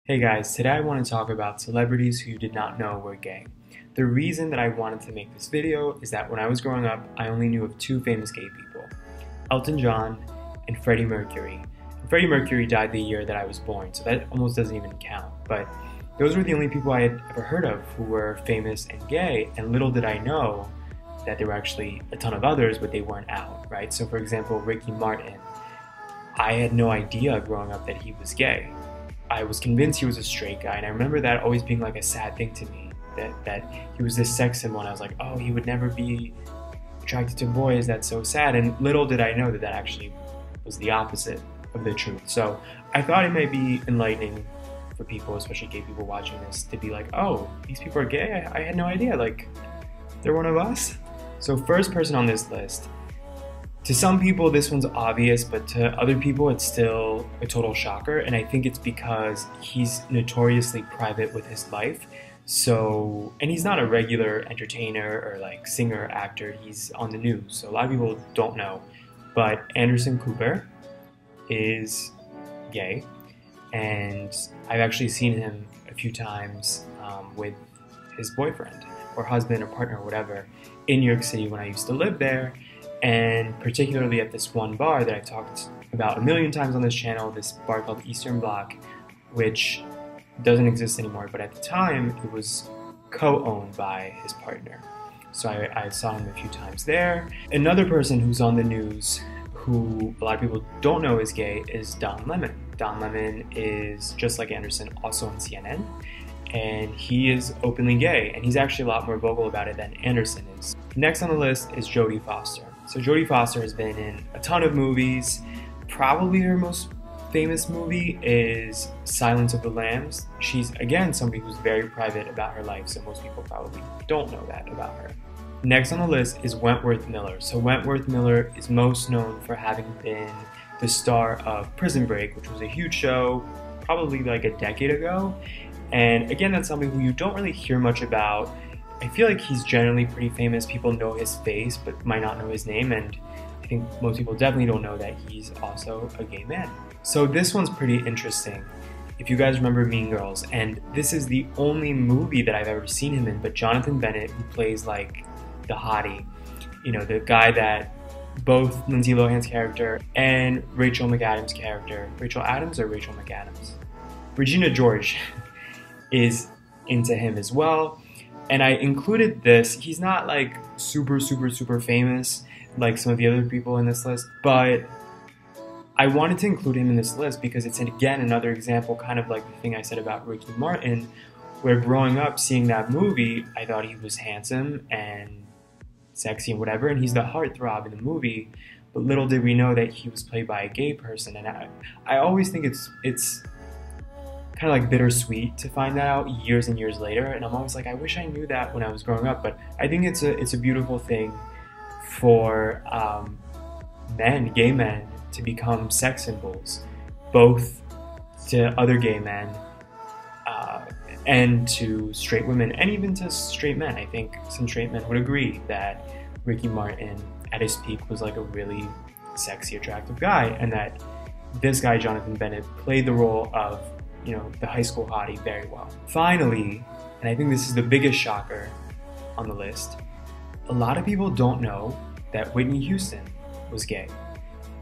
Hey guys, today I want to talk about celebrities who you did not know were gay. The reason that I wanted to make this video is that when I was growing up, I only knew of two famous gay people, Elton John and Freddie Mercury. And Freddie Mercury died the year that I was born, so that almost doesn't even count. But those were the only people I had ever heard of who were famous and gay, and little did I know that there were actually a ton of others, but they weren't out, right? So for example, Ricky Martin. I had no idea growing up that he was gay. I was convinced he was a straight guy, and I remember that always being like a sad thing to me, that he was this sex symbol, and I was like, oh, he would never be attracted to boys, that's so sad. And little did I know that that actually was the opposite of the truth. So I thought it might be enlightening for people, especially gay people watching this, to be like, oh, these people are gay? I had no idea, like, they're one of us? So first person on this list, to some people this one's obvious, but to other people it's still a total shocker, and I think it's because he's notoriously private with his life. So, and he's not a regular entertainer or like singer, actor, he's on the news, so a lot of people don't know. But Anderson Cooper is gay, and I've actually seen him a few times with his boyfriend or husband or partner or whatever in New York City when I used to live there. And particularly at this one bar that I've talked about a million times on this channel, this bar called Eastern Bloc, which doesn't exist anymore, but at the time it was co-owned by his partner. So I saw him a few times there. Another person who's on the news who a lot of people don't know is gay is Don Lemon. Don Lemon is, just like Anderson, also on CNN, and he is openly gay, and he's actually a lot more vocal about it than Anderson is. Next on the list is Jodie Foster. So Jodie Foster has been in a ton of movies. Probably her most famous movie is Silence of the Lambs. She's, again, somebody who's very private about her life, so most people probably don't know that about her. Next on the list is Wentworth Miller. So Wentworth Miller is most known for having been the star of Prison Break, which was a huge show probably like a decade ago. And again, that's somebody who you don't really hear much about. I feel like he's generally pretty famous. People know his face, but might not know his name. And I think most people definitely don't know that he's also a gay man. So this one's pretty interesting. If you guys remember Mean Girls, and this is the only movie that I've ever seen him in, but Jonathan Bennett, who plays like the hottie, you know, the guy that both Lindsay Lohan's character and Rachel McAdams' character, Rachel Adams or Rachel McAdams? Regina George is into him as well. And I included this. He's not like super famous like some of the other people in this list, but I wanted to include him in this list because it's, again, another example, kind of like the thing I said about Ricky Martin, where growing up seeing that movie, I thought he was handsome and sexy and whatever, and he's the heartthrob in the movie, but little did we know that he was played by a gay person. And I always think it's kind of like bittersweet to find that out years and years later, and I'm always like, I wish I knew that when I was growing up. But I think it's a beautiful thing for gay men, to become sex symbols, both to other gay men and to straight women, and even to straight men. I think some straight men would agree that Ricky Martin at his peak was like a really sexy, attractive guy, and that this guy, Jonathan Bennett, played the role of, you know, the high school hottie very well. Finally, and I think this is the biggest shocker on the list, a lot of people don't know that Whitney Houston was gay.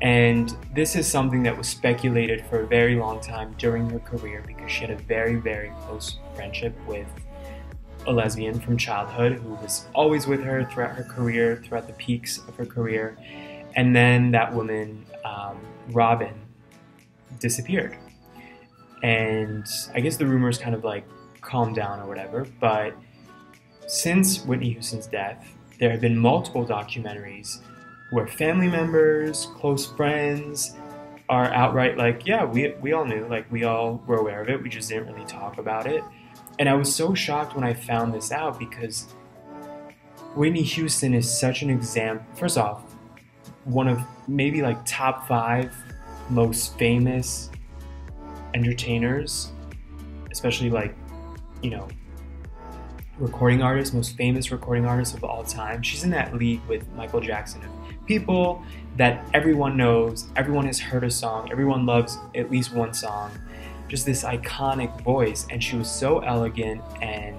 And this is something that was speculated for a very long time during her career, because she had a very close friendship with a lesbian from childhood who was always with her throughout her career, throughout the peaks of her career. And then that woman, Robin, disappeared. And I guess the rumors kind of like calmed down or whatever, but since Whitney Houston's death, there have been multiple documentaries where family members, close friends are outright like, yeah, we all knew, like we all were aware of it, we just didn't really talk about it. And I was so shocked when I found this out, because Whitney Houston is such an example. First off, one of maybe like top 5 most famous entertainers, especially like, you know, recording artists, most famous recording artists of all time. She's in that league with Michael Jackson of people that everyone knows, everyone has heard a song, everyone loves at least one song. just this iconic voice, and she was so elegant and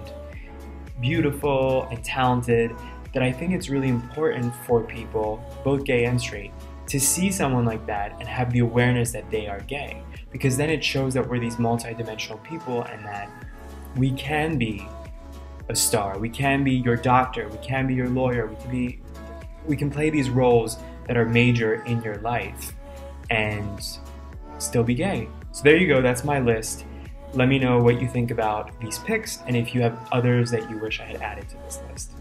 beautiful and talented that I think it's really important for people, both gay and straight, to see someone like that and have the awareness that they are gay, because then it shows that we're these multidimensional people and that we can be a star, we can be your doctor, we can be your lawyer, we can play these roles that are major in your life and still be gay. So there you go, that's my list. Let me know what you think about these picks and if you have others that you wish I had added to this list.